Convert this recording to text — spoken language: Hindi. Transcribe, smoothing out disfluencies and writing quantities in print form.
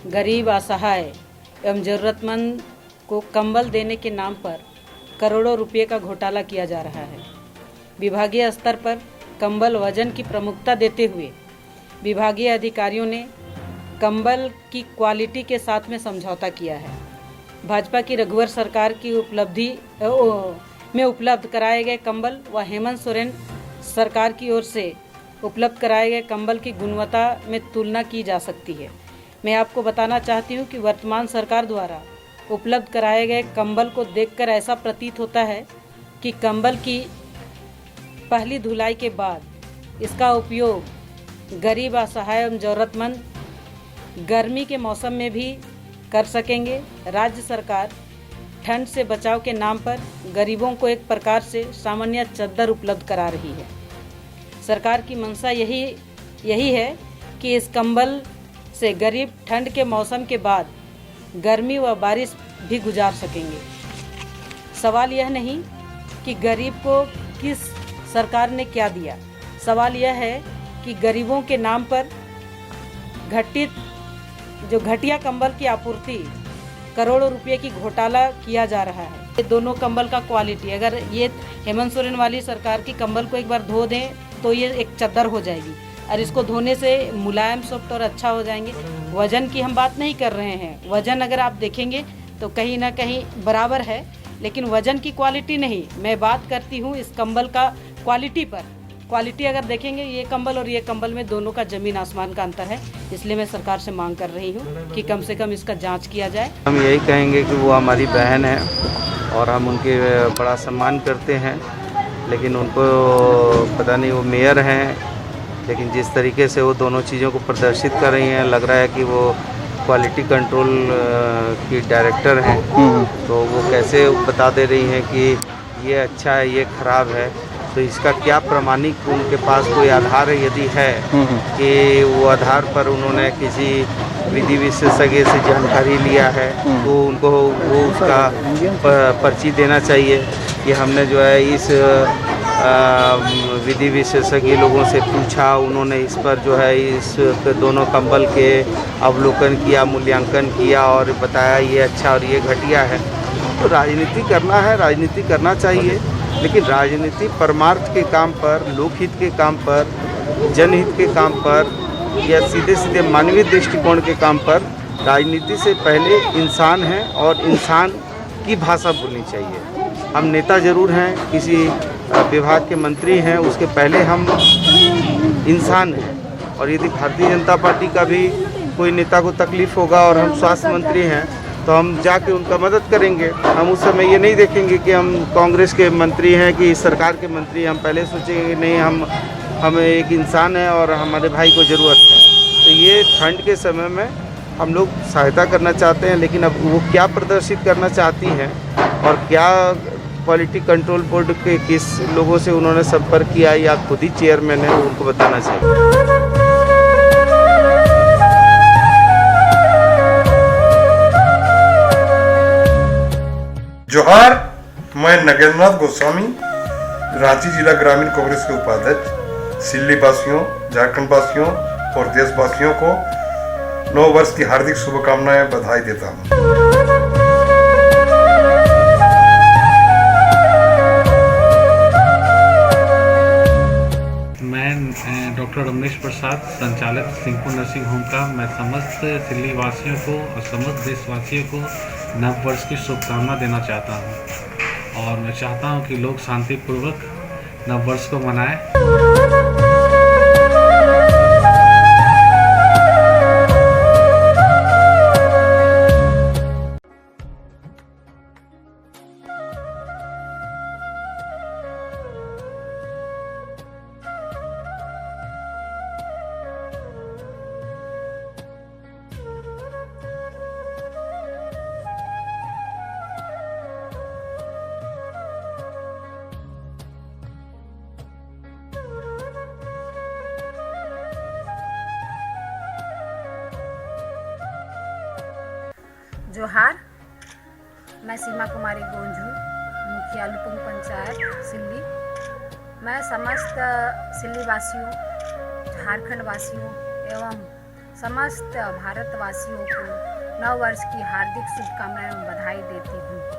गरीब, असहाय एवं ज़रूरतमंद को कंबल देने के नाम पर करोड़ों रुपए का घोटाला किया जा रहा है। विभागीय स्तर पर कंबल वजन की प्रमुखता देते हुए विभागीय अधिकारियों ने कंबल की क्वालिटी के साथ में समझौता किया है। भाजपा की रघुवर सरकार की उपलब्धि में उपलब्ध कराए गए कंबल व हेमंत सोरेन सरकार की ओर से उपलब्ध कराए गए कंबल की गुणवत्ता में तुलना की जा सकती है। मैं आपको बताना चाहती हूं कि वर्तमान सरकार द्वारा उपलब्ध कराए गए कंबल को देखकर ऐसा प्रतीत होता है कि कंबल की पहली धुलाई के बाद इसका उपयोग गरीब, असहाय एवं ज़रूरतमंद गर्मी के मौसम में भी कर सकेंगे। राज्य सरकार ठंड से बचाव के नाम पर गरीबों को एक प्रकार से सामान्य चद्दर उपलब्ध करा रही है। सरकार की मंशा यही है कि इस कंबल से गरीब ठंड के मौसम के बाद गर्मी व बारिश भी गुजार सकेंगे। सवाल यह नहीं कि गरीब को किस सरकार ने क्या दिया, सवाल यह है कि गरीबों के नाम पर घटिया कंबल की आपूर्ति करोड़ों रुपए की घोटाला किया जा रहा है। ये दोनों कंबल का क्वालिटी, अगर ये हेमंत सोरेन वाली सरकार की कंबल को एक बार धो दें तो ये एक चद्दर हो जाएगी और इसको धोने से मुलायम, सॉफ्ट और अच्छा हो जाएंगे। वजन की हम बात नहीं कर रहे हैं, वजन अगर आप देखेंगे तो कहीं ना कहीं बराबर है, लेकिन वजन की क्वालिटी नहीं। मैं बात करती हूँ इस कंबल का क्वालिटी पर। क्वालिटी अगर देखेंगे ये कंबल और ये कंबल में दोनों का ज़मीन आसमान का अंतर है। इसलिए मैं सरकार से मांग कर रही हूँ कि कम से कम इसका जांच किया जाए। हम यही कहेंगे कि वो हमारी बहन है और हम उनके बड़ा सम्मान करते हैं, लेकिन उनको पता नहीं, वो मेयर हैं, लेकिन जिस तरीके से वो दोनों चीज़ों को प्रदर्शित कर रही हैं, लग रहा है कि वो क्वालिटी कंट्रोल की डायरेक्टर हैं। तो वो कैसे बता दे रही हैं कि ये अच्छा है, ये ख़राब है। तो इसका क्या प्रमाणिक उनके पास कोई आधार यदि है कि वो आधार पर उन्होंने किसी विधि विशेषज्ञ से जानकारी लिया है, तो उनको वो उसका पर्ची देना चाहिए कि हमने जो है इस विधि विशेषज्ञ लोगों से पूछा, उन्होंने इस पर जो है इस दोनों कंबल के अवलोकन किया, मूल्यांकन किया और बताया ये अच्छा और ये घटिया है। तो राजनीति करना है, राजनीति करना चाहिए, लेकिन राजनीति परमार्थ के काम पर, लोकहित के काम पर, जनहित के काम पर या सीधे सीधे मानवीय दृष्टिकोण के काम पर, राजनीति से पहले इंसान है और इंसान की भाषा बोलनी चाहिए। हम नेता जरूर हैं, किसी विभाग के मंत्री हैं, उसके पहले हम इंसान हैं। और यदि भारतीय जनता पार्टी का भी कोई नेता को तकलीफ़ होगा और हम स्वास्थ्य मंत्री हैं तो हम जाके उनका मदद करेंगे। हम उस समय ये नहीं देखेंगे कि हम कांग्रेस के मंत्री हैं कि सरकार के मंत्री हैं। हम पहले सोचेंगे नहीं, हम एक इंसान हैं और हमारे भाई को ज़रूरत है। तो ये ठंड के समय में हम लोग सहायता करना चाहते हैं, लेकिन अब वो क्या प्रदर्शित करना चाहती हैं और क्या क्वालिटी कंट्रोल बोर्ड के किस लोगों से उन्होंने संपर्क किया या खुद ही चेयरमैन है, उनको बताना चाहिए। जोहार, मैं नगेंद्रनाथ गोस्वामी, रांची जिला ग्रामीण कांग्रेस के उपाध्यक्ष, सिल्ली वासियों, झारखंड वासियों और देशवासियों को नव वर्ष की हार्दिक शुभकामनाएं, बधाई देता हूं। मैं डॉक्टर रमेश प्रसाद, संचालक सिंहपुर नर्सिंग होम का, मैं समस्त सिल्ली वासियों को और समस्त देशवासियों को नव वर्ष की शुभकामना देना चाहता हूं और मैं चाहता हूं कि लोग शांतिपूर्वक नव वर्ष को मनाएं। जोहार, मैं सीमा कुमारी गोंझू, मुखिया लुपुंग पंचायत सिल्ली। मैं समस्त सिल्ली वासियों, झारखंड वासियों एवं समस्त भारतवासियों को नव वर्ष की हार्दिक शुभकामनाएं एवं बधाई देती हूँ।